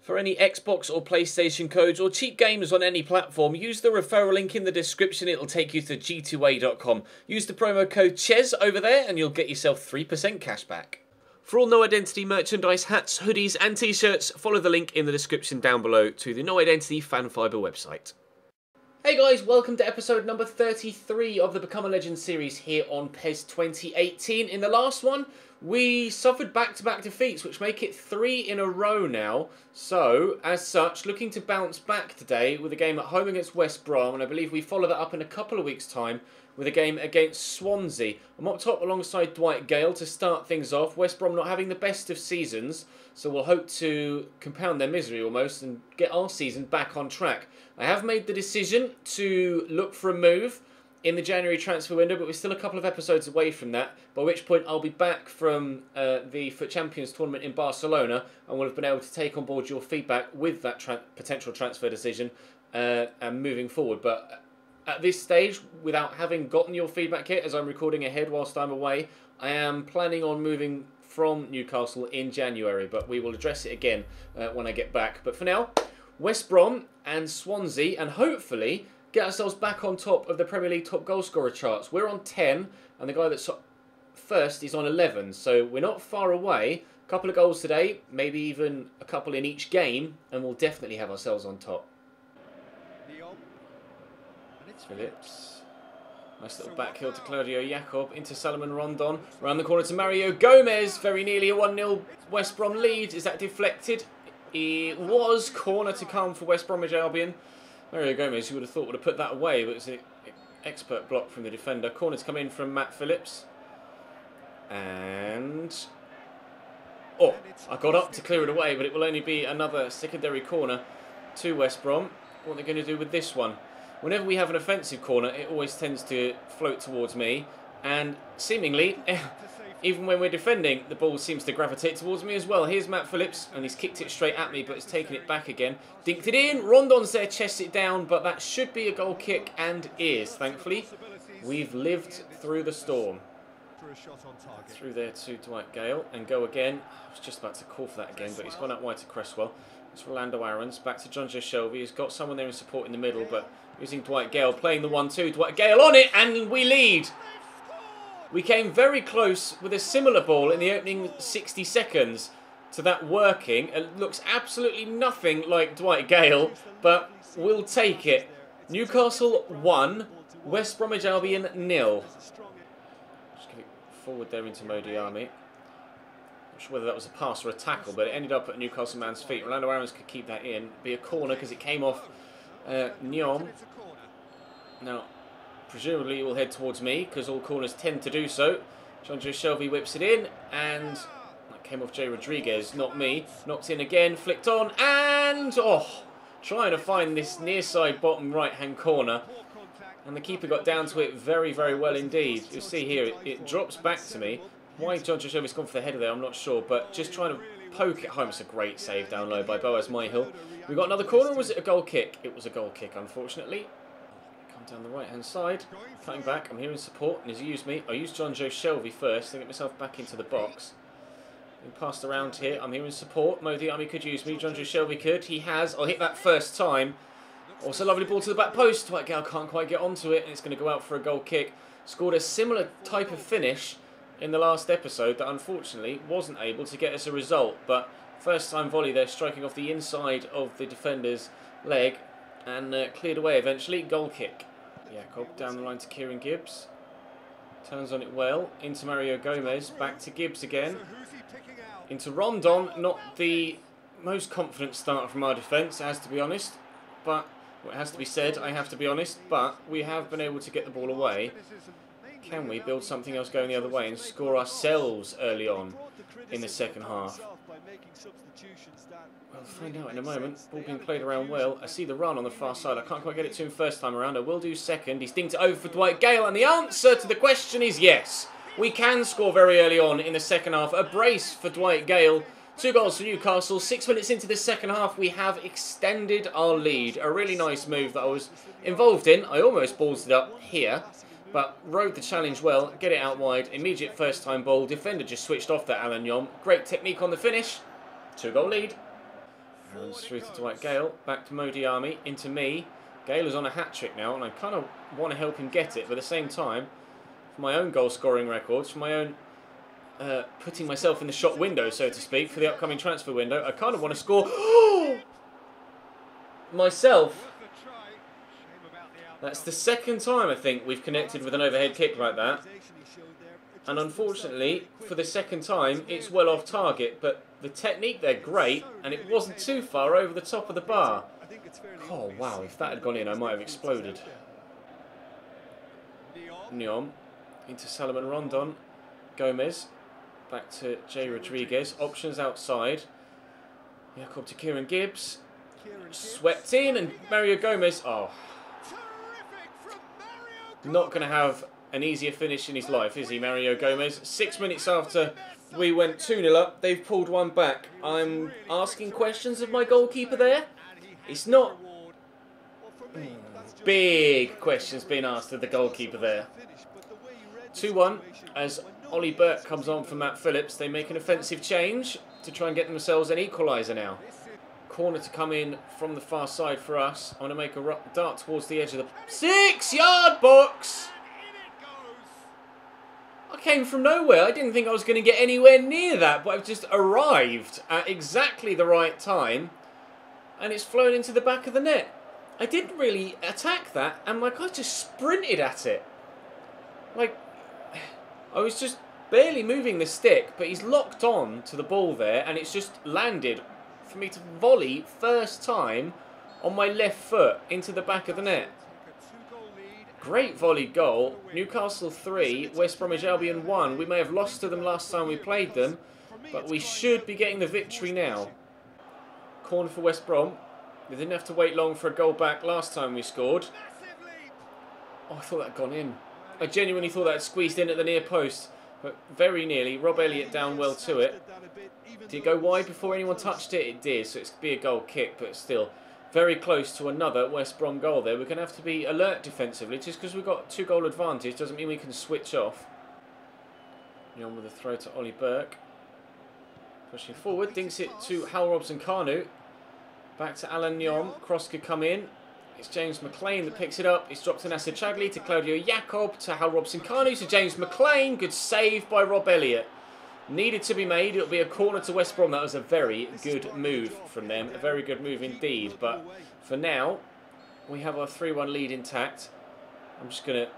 For any Xbox or PlayStation codes or cheap games on any platform, use the referral link in the description. It'll take you to g2a.com. Use the promo code CHES over there and you'll get yourself 3% cash back. For all No Identity merchandise, hats, hoodies and t-shirts, follow the link in the description down below to the No Identity Fan Fiber website. Hey guys, welcome to episode number 33 of the Become a Legend series here on PES 2018. In the last one, we suffered back-to-back defeats, which make it 3 in a row now. So, as such, looking to bounce back today with a game at home against West Brom, and I believe we follow that up in a couple of weeks' time with a game against Swansea. I'm up top alongside Dwight Gale to start things off. West Brom not having the best of seasons, so we'll hope to compound their misery almost and get our season back on track. I have made the decision to look for a move in the January transfer window, but we're still a couple of episodes away from that, by which point I'll be back from the FUT Champions tournament in Barcelona and will have been able to take on board your feedback with that potential transfer decision and moving forward. But at this stage, without having gotten your feedback yet, as I'm recording ahead whilst I'm away, I am planning on moving from Newcastle in January, but we will address it again when I get back. But for now, West Brom and Swansea, and hopefully get ourselves back on top of the Premier League top goal scorer charts. We're on 10, and the guy that's first is on 11, so we're not far away. A couple of goals today, maybe even a couple in each game, and we'll definitely have ourselves on top. Phillips. Nice little back heel to Claudio Jacob, into Salomon Rondon. Around the corner to Mario Gomez, very nearly a 1-0 West Brom lead. Is that deflected? It was. Corner to come for West Bromwich Albion. Mario Gomez, you would have thought would have put that away, but it's an expert block from the defender. Corner to come in from Matt Phillips. And oh, I got up to clear it away, but it will only be another secondary corner to West Brom. What are they going to do with this one? Whenever we have an offensive corner, it always tends to float towards me, and seemingly, even when we're defending, the ball seems to gravitate towards me as well. Here's Matt Phillips, and he's kicked it straight at me, but he's taken it back again. Dinked it in, Rondon's there, chests it down, but that should be a goal kick, and is, thankfully. We've lived through the storm. Through there to Dwight Gale, and go again. I was just about to call for that again, but he's gone out wide to Cresswell. It's Rolando Aarons, back to Jonjo Shelvey. He's got someone there in support in the middle, but using Dwight Gale, playing the 1-2. Dwight Gale on it, and we lead. We came very close with a similar ball in the opening 60 seconds to that working. It looks absolutely nothing like Dwight Gale, but we'll take it. Newcastle 1, West Bromwich Albion 0. Just get it forward there into Modiami. Not sure whether that was a pass or a tackle, but it ended up at a Newcastle man's feet. Rolando Aarons could keep that in. Be a corner because it came off Nyom. Now, presumably it will head towards me because all corners tend to do so. Jonjo Shelvey whips it in, and that came off Jay Rodriguez, not me. Knocked in again, flicked on, and oh, trying to find this near side bottom right hand corner. And the keeper got down to it very, very well indeed. You'll see here, it drops back to me. Why Jonjo Shelvey's gone for the header there, I'm not sure, but just trying to poke it home. It's a great save down low by Boaz Myhill. We got another corner, or was it a goal kick? It was a goal kick, unfortunately. Come down the right-hand side, cutting back. I'm here in support, and he's used me. I used Jonjo Shelvey first to get myself back into the box. Being passed around here. I'm here in support. Modiami could use me. Jonjo Shelvey could. He has. I'll hit that first time. Also, lovely ball to the back post. Dwight Gale can't quite get onto it, and it's going to go out for a goal kick. Scored a similar type of finish in the last episode that unfortunately wasn't able to get us a result, but first time volley there, striking off the inside of the defender's leg and cleared away eventually. Goal kick. Jacob down the line to Kieran Gibbs, turns on it well, into Mario Gomez, back to Gibbs again, into Rondon. Not the most confident start from our defence, it has to be honest, but well, it has to be said, I have to be honest, but we have been able to get the ball away. Can we build something else going the other way and score ourselves early on in the second half? We'll find out in a moment. Ball being played around well. I see the run on the far side. I can't quite get it to him first time around. I will do second. He's dinked it over for Dwight Gale, and the answer to the question is yes. We can score very early on in the second half. A brace for Dwight Gale. 2 goals for Newcastle. 6 minutes into the second half, we have extended our lead. A really nice move that I was involved in. I almost ballsed it up here, but rode the challenge well. Get it out wide. Immediate first time ball. Defender just switched off that Alan Nyom. Great technique on the finish. 2-goal lead. Runs through to Dwight Gale, back to Modi Army, into me. Gale is on a hat-trick now, and I kind of want to help him get it, but at the same time, for my own goal-scoring records, for my own putting myself in the shot window, so to speak, for the upcoming transfer window, I kind of want to score myself. That's the second time, I think, we've connected with an overhead kick like that. And unfortunately, for the second time, it's well off target, but the technique there, great, and it wasn't too far over the top of the bar. Oh, wow, if that had gone in, I might have exploded. Nyom into Salomon Rondon. Gomez back to Jay Rodriguez. Options outside. Jakob to Kieran Gibbs. Swept in, and Mario Gomez. Oh. Not going to have an easier finish in his life, is he, Mario Gomez? 6 minutes after we went 2-0 up, they've pulled one back. I'm asking questions of my goalkeeper there. It's not big questions being asked of the goalkeeper there. 2-1 as Ollie Burke comes on for Matt Phillips. They make an offensive change to try and get themselves an equaliser now. Corner to come in from the far side for us. I want to make a dart towards the edge of the 6-yard box. I came from nowhere. I didn't think I was going to get anywhere near that, but I've just arrived at exactly the right time, and it's flown into the back of the net. I didn't really attack that, and my guy just sprinted at it. Like, I was just barely moving the stick, but he's locked on to the ball there, and it's just landed for me to volley first time on my left foot into the back of the net. Great volley goal. Newcastle 3, West Bromwich Albion 1. We may have lost to them last time we played them, but we should be getting the victory now. Corner for West Brom. They didn't have to wait long for a goal back last time we scored. Oh, I thought that had gone in. I genuinely thought that had squeezed in at the near post, but very nearly. Rob Elliott down well to it. Did it go wide before anyone touched it? It did, so it's going to be a goal kick, but still very close to another West Brom goal there. We're going to have to be alert defensively. Just because we've got 2-goal advantage doesn't mean we can switch off. On with a throw to Ollie Burke. Pushing forward, dinks it to Hal Robson-Kanu. Back to Alan Nyom. Cross could come in. It's James McLean that picks it up. It's dropped to Nasser Chagli, to Claudio Jakob, to Hal Robson-Kanu, to James McLean. Good save by Rob Elliott. Needed to be made. It'll be a corner to West Brom. That was a very good move from them. A very good move indeed. But for now, we have our 3-1 lead intact. I'm just going to,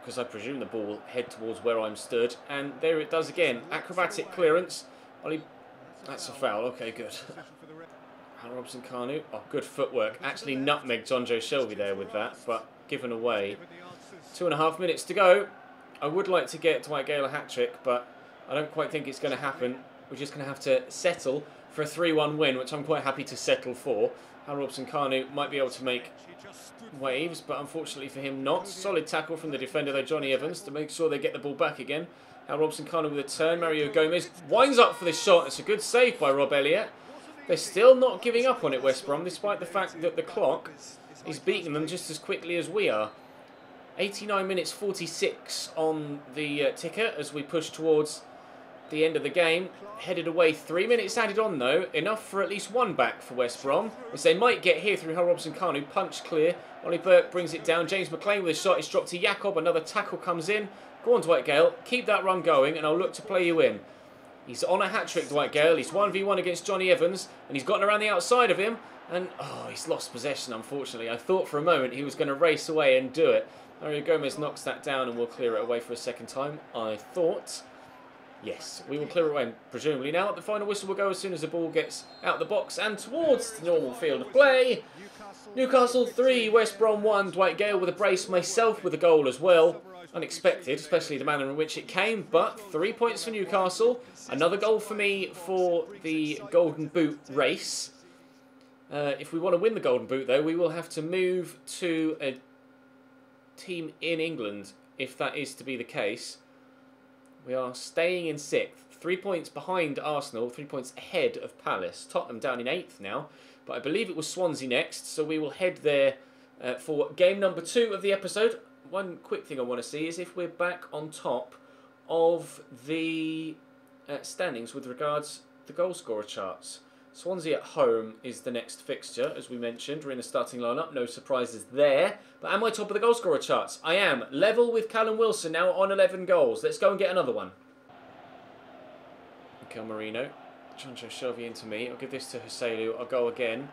because I presume the ball will head towards where I'm stood. And there it does again. Acrobatic clearance. Ollie, that's a foul. Okay, good. Hal Robson-Kanu. Oh, good footwork. Actually nutmegged John Joe Shelby there with that, but given away. 2.5 minutes to go. I would like to get Dwight Gale a hat-trick, but I don't quite think it's going to happen. We're just going to have to settle for a 3-1 win, which I'm quite happy to settle for. Hal Robson-Kanu might be able to make waves, but unfortunately for him not. Solid tackle from the defender though, Johnny Evans, to make sure they get the ball back again. Hal Robson-Kanu with a turn. Mario Gomez winds up for the shot. It's a good save by Rob Elliott. They're still not giving up on it, West Brom, despite the fact that the clock is beating them just as quickly as we are. 89 minutes 46 on the ticker as we push towards the end of the game. Headed away, 3 minutes added on though, enough for at least one back for West Brom, which they might get here through Hal Robson-Kanu. Punch clear. Ollie Burke brings it down. James McLean with a shot. It's dropped to Jakob. Another tackle comes in. Go on, Dwight Gale. Keep that run going and I'll look to play you in. He's on a hat-trick, Dwight Gale. He's 1v1 against Johnny Evans and he's gotten around the outside of him and he's lost possession, unfortunately. I thought for a moment he was going to race away and do it. Mario Gomez knocks that down and we'll clear it away for a second time. I thought, yes, we will clear it away presumably now. The final whistle will go as soon as the ball gets out the box and towards the normal field of play. Newcastle 3, West Brom 1. Dwight Gale with a brace, myself with a goal as well. Unexpected, especially the manner in which it came, but 3 points for Newcastle. Another goal for me for the Golden Boot race. If we want to win the Golden Boot, though, we will have to move to a team in England, if that is to be the case. We are staying in 6th. 3 points behind Arsenal, 3 points ahead of Palace. Tottenham down in 8th now, but I believe it was Swansea next, so we will head there for game number 2 of the episode. One quick thing I want to see is if we're back on top of the standings with regards to the goal scorer charts. Swansea at home is the next fixture, as we mentioned. We're in the starting lineup, no surprises there. But am I top of the goalscorer charts? I am. Level with Callum Wilson, now on 11 goals. Let's go and get another one. Mikel Marino. Jonjo Shelvey into me. I'll give this to Huselu. I'll go again.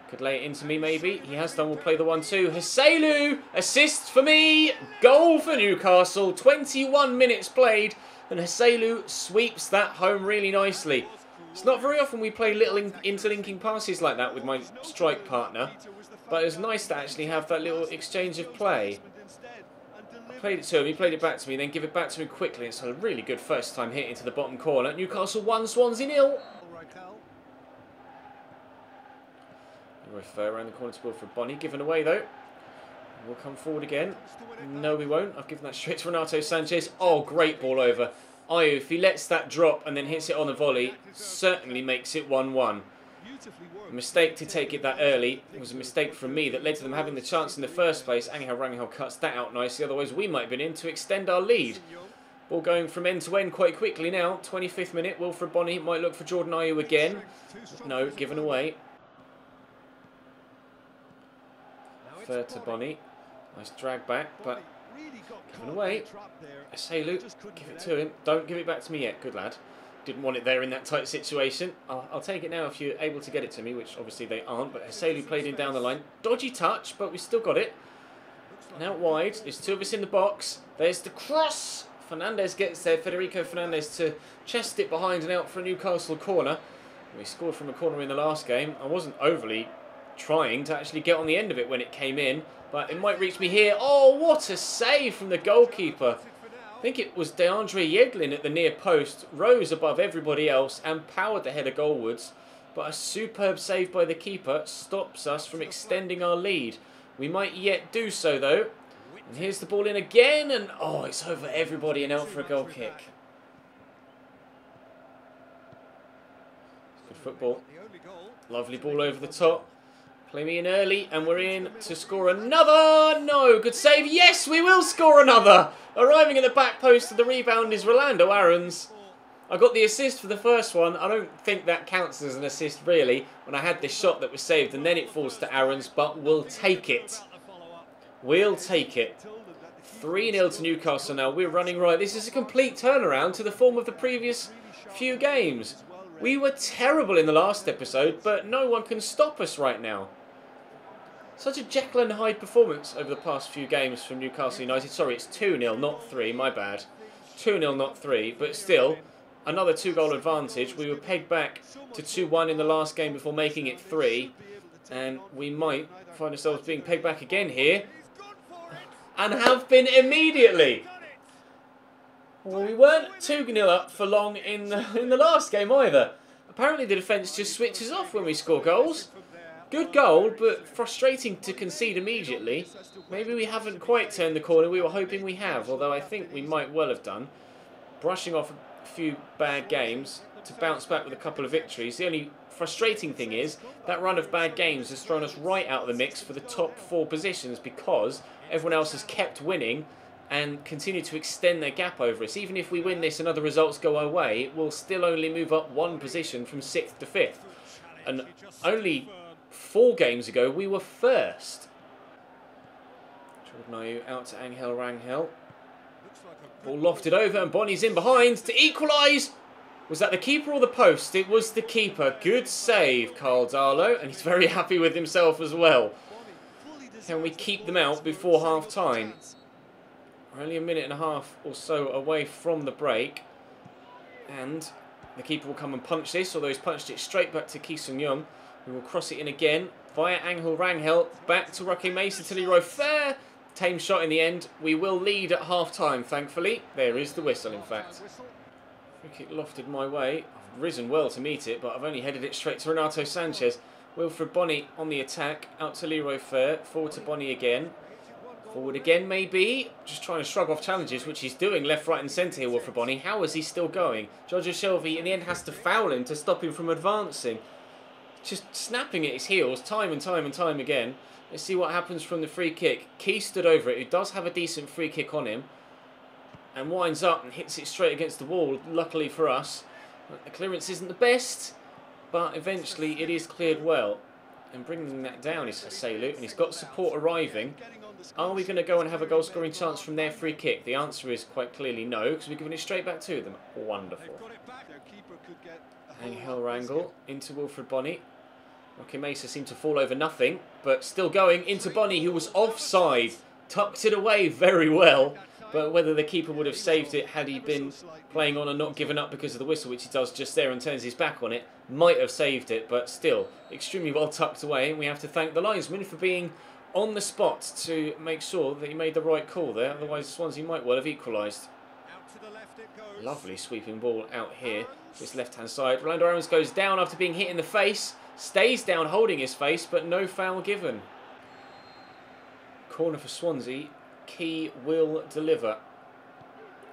Could lay it into me, maybe. He has done. We'll play the 1-2. Huselu! Assist for me! Goal for Newcastle. 21 minutes played. And Huselu sweeps that home really nicely. It's not very often we play little interlinking passes like that with my strike partner. But it was nice to actually have that little exchange of play. I played it to him, he played it back to me, then give it back to me quickly. It's a really good first time hit into the bottom corner. Newcastle 1, Swansea 0. Refer around the corner to Wilfred Bonny. Given away though. We'll come forward again. No, we won't. I've given that straight to Renato Sanchez. Oh, great ball over. Ayew, if he lets that drop and then hits it on the volley, certainly makes it 1-1. A mistake to take it that early. It was a mistake from me that led to them having the chance in the first place. Angel Rangel cuts that out nicely. Otherwise, we might have been in to extend our lead. Ball going from end to end quite quickly now. 25th minute. Wilfred Bonny might look for Jordan Ayew again. No, given away. Third to Bonny. Nice drag back, but given away. Huselu, give it to him. Don't give it back to me yet. Good lad. Didn't want it there in that tight situation. I'll take it now if you're able to get it to me, which obviously they aren't. But Huselu played in down the line. Dodgy touch, but we still got it. And out wide. There's two of us in the box. There's the cross. Fernandez gets there. Federico Fernandez to chest it behind and out for a Newcastle corner. We scored from a corner in the last game. I wasn't overly trying to actually get on the end of it when it came in, but it might reach me here. Oh, what a save from the goalkeeper. I think it was DeAndre Yedlin at the near post, rose above everybody else and powered the header goalwards, but a superb save by the keeper stops us from extending our lead. We might yet do so though. And here's the ball in again, and oh, it's over everybody and out for a goal kick. Good football. Lovely ball over the top. Play me in early, and we're in to score another. No, good save. Yes, we will score another. Arriving at the back post of the rebound is Rolando Aarons. I got the assist for the first one. I don't think that counts as an assist, really, when I had this shot that was saved, and then it falls to Aarons, but we'll take it. We'll take it. 3-0 to Newcastle now. We're running right. This is a complete turnaround to the form of the previous few games. We were terrible in the last episode, but no one can stop us right now. Such a Jekyll and Hyde performance over the past few games from Newcastle United. Sorry, it's 2-0, not 3, my bad. 2-0, not 3, but still, another 2-goal advantage. We were pegged back to 2-1 in the last game before making it 3, and we might find ourselves being pegged back again here, and have been immediately. Well, we weren't 2-0 up for long in the last game either. Apparently the defence just switches off when we score goals. Good goal, but frustrating to concede immediately. Maybe we haven't quite turned the corner we were hoping we have, although I think we might well have done. Brushing off a few bad games to bounce back with a couple of victories. The only frustrating thing is that run of bad games has thrown us right out of the mix for the top 4 positions because everyone else has kept winning and continue to extend their gap over us. Even if we win this and other results go our way, it will still only move up 1 position from 6th to 5th. And only 4 games ago, we were first. Jordan Ayew out to Angel Rangel. Ball lofted over and Bonny's in behind to equalise. Was that the keeper or the post? It was the keeper. Good save, Carl Darlow. And he's very happy with himself as well. Can we keep them out before half-time? We're only a minute and a half or so away from the break. And the keeper will come and punch this, although he's punched it straight back to Ki Sung-yeon, who will cross it in again via Angel Rangel. Back to Roque Mesa to Leroy Fair. Tame shot in the end. We will lead at half-time, thankfully. There is the whistle, in fact. Free kick lofted my way. I've risen well to meet it, but I've only headed it straight to Renato Sanchez. Wilfred Bonny on the attack. Out to Leroy Fair. Forward to Bonny again. Forward again, maybe. Just trying to shrug off challenges, which he's doing left, right and centre here, Wilfred Bonny. How is he still going? Jonjo Shelvey, in the end, has to foul him to stop him from advancing. Just snapping at his heels time and time and time again. Let's see what happens from the free kick. Key stood over it, who does have a decent free kick on him. And winds up and hits it straight against the wall, luckily for us. But the clearance isn't the best. but eventually it is cleared well. And bringing that down is Haselu, and he's got support arriving. Are we going to go and have a goal-scoring chance from their free kick? The answer is quite clearly no, because we're giving it straight back to them. Wonderful. Angel Rangel into Wilfred Bonney. Okay, Mesa seemed to fall over nothing, but still going into Bonney, who was offside. Tucked it away very well, but whether the keeper would have saved it had he been playing on and not given up because of the whistle, which he does just there and turns his back on it, might have saved it, but still extremely well tucked away. And we have to thank the linesman for being on the spot to make sure that he made the right call there, otherwise Swansea might well have equalised. Lovely sweeping ball out here, this left-hand side. Rolando Aarons goes down after being hit in the face, stays down holding his face, but no foul given. Corner for Swansea, Key will deliver.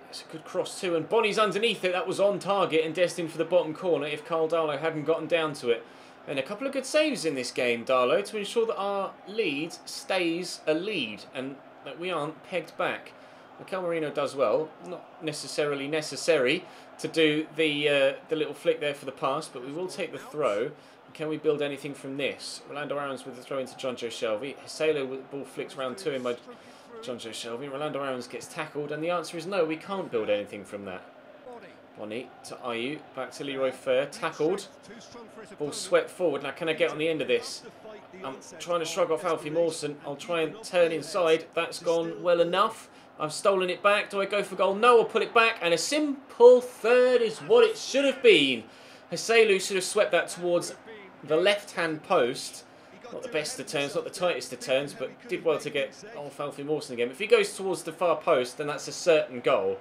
It's a good cross too, and Bonney's underneath it. That was on target and destined for the bottom corner if Carl Darlow hadn't gotten down to it. And a couple of good saves in this game, Darlow, to ensure that our lead stays a lead and that we aren't pegged back. Mikel Merino does well, not necessarily necessary to do the little flick there for the pass, but we will take the throw. Can we build anything from this? Rolando Aarons with the throw into Jonjo Shelvey. Haselu with the ball flicks round to him by Jonjo Shelvey. Rolando Aarons gets tackled, and the answer is no, we can't build anything from that. Bonney to Ayew, back to Leroy Fer, tackled. Ball swept forward. Now can I get on the end of this? I'm trying to shrug off Alfie Mawson. I'll try and turn inside. That's gone well enough. I've stolen it back. Do I go for goal? No, I'll put it back. And a simple third is what it should have been. Haselu should have swept that towards the left-hand post. Not the best of turns, not the tightest of turns, but did well to get off Alfie Mawson again. If he goes towards the far post, then that's a certain goal.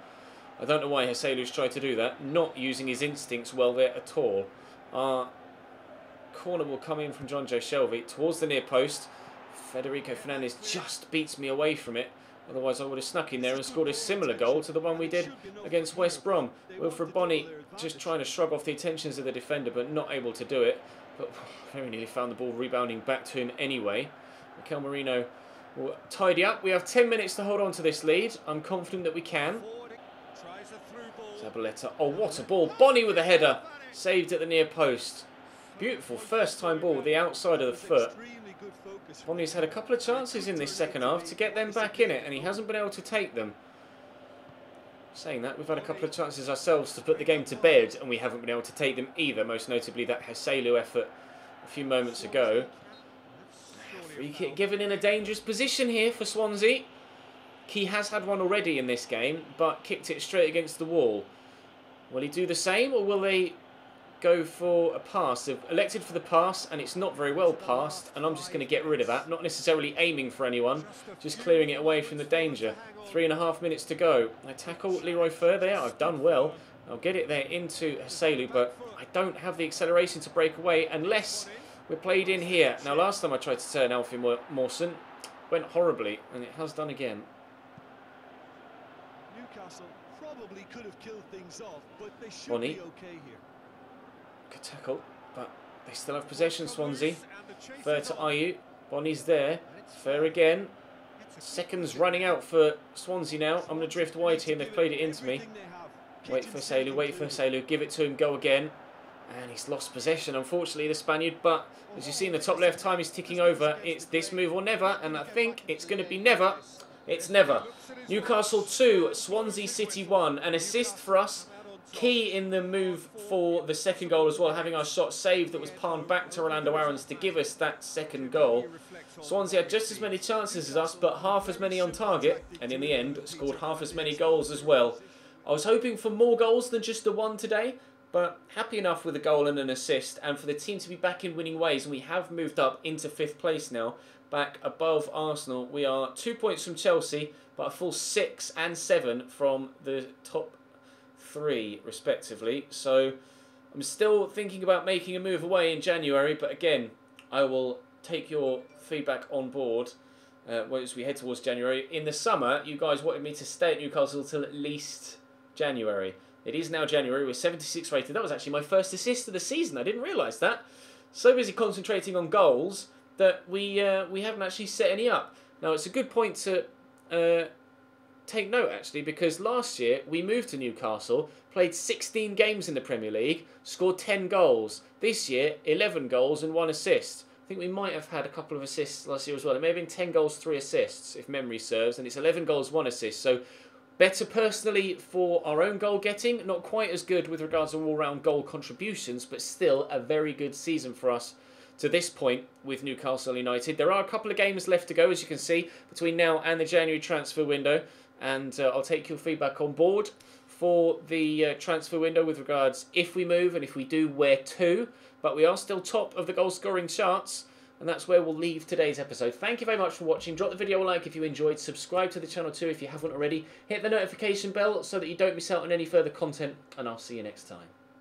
I don't know why Haselu's tried to do that. Not using his instincts well there at all. Our corner will come in from Jonjo Shelvey towards the near post. Federico Fernandez just beats me away from it. Otherwise I would have snuck in there and scored a similar goal to the one we did against West Brom. Wilfred Bonney just trying to shrug off the attentions of the defender, but not able to do it. But very nearly found the ball rebounding back to him anyway. Mikel Merino will tidy up. We have 10 minutes to hold on to this lead. I'm confident that we can. Zabaleta. Oh, what a ball. Bonney with a header. Saved at the near post. Beautiful first time ball with the outside of the foot. Bonney's had a couple of chances in this second half to get them back in it, and he hasn't been able to take them. Saying that, we've had a couple of chances ourselves to put the game to bed, and we haven't been able to take them either, most notably that Haselu effort a few moments ago. Free kick given in a dangerous position here for Swansea. Key has had one already in this game, but kicked it straight against the wall. Will he do the same, or will they go for a pass? They've elected for the pass, and it's not very well passed, and I'm just going to get rid of that. Not necessarily aiming for anyone, just clearing it away from the danger. 3.5 minutes to go. I tackle Leroy Fer there. I've done well. I'll get it there into Haselu, but I don't have the acceleration to break away unless we're played in here. Now, last time I tried to turn Alfie Mawson, went horribly, and it has done again. Newcastle probably could have killed things off, but they should Bonney. be okay here. Good tackle, but they still have possession, Swansea. Fer to Ayew. Bonney's there. Fer again. Seconds running out for Swansea now. I'm going to drift wide here, and they've played it into me. Wait for Haselu, wait for Haselu. Give it to him, go again. And he's lost possession, unfortunately, the Spaniard. But as you see in the top left, time is ticking over. It's this move or never, and I think it's going to be never. It's never. Newcastle 2, Swansea City 1. An assist for us. Key in the move for the second goal as well, having our shot saved that was palmed back to Rolando Aarons to give us that second goal. Swansea had just as many chances as us, but half as many on target, and in the end scored half as many goals as well. I was hoping for more goals than just the one today, but happy enough with a goal and an assist, and for the team to be back in winning ways, and we have moved up into 5th place now, back above Arsenal. We are 2 points from Chelsea, but a full 6 and 7 from the top 3 respectively. So I'm still thinking about making a move away in January, but again, I will take your feedback on board as we head towards January. In the summer, you guys wanted me to stay at Newcastle till at least January. It is now January. We're 76 rated. That was actually my first assist of the season. I didn't realise that. So busy concentrating on goals that we haven't actually set any up. Now, it's a good point to take note, actually, because last year we moved to Newcastle, played 16 games in the Premier League, scored 10 goals. This year, 11 goals and 1 assist. I think we might have had a couple of assists last year as well. It may have been 10 goals, 3 assists, if memory serves, and it's 11 goals, 1 assist. So better personally for our own goal getting, not quite as good with regards to all-round goal contributions, but still a very good season for us to this point with Newcastle United. There are a couple of games left to go, as you can see, between now and the January transfer window, and I'll take your feedback on board for the transfer window with regards if we move and if we do, where to. But we are still top of the goal scoring charts, and that's where we'll leave today's episode. Thank you very much for watching. Drop the video a like if you enjoyed. Subscribe to the channel too if you haven't already. Hit the notification bell so that you don't miss out on any further content, and I'll see you next time.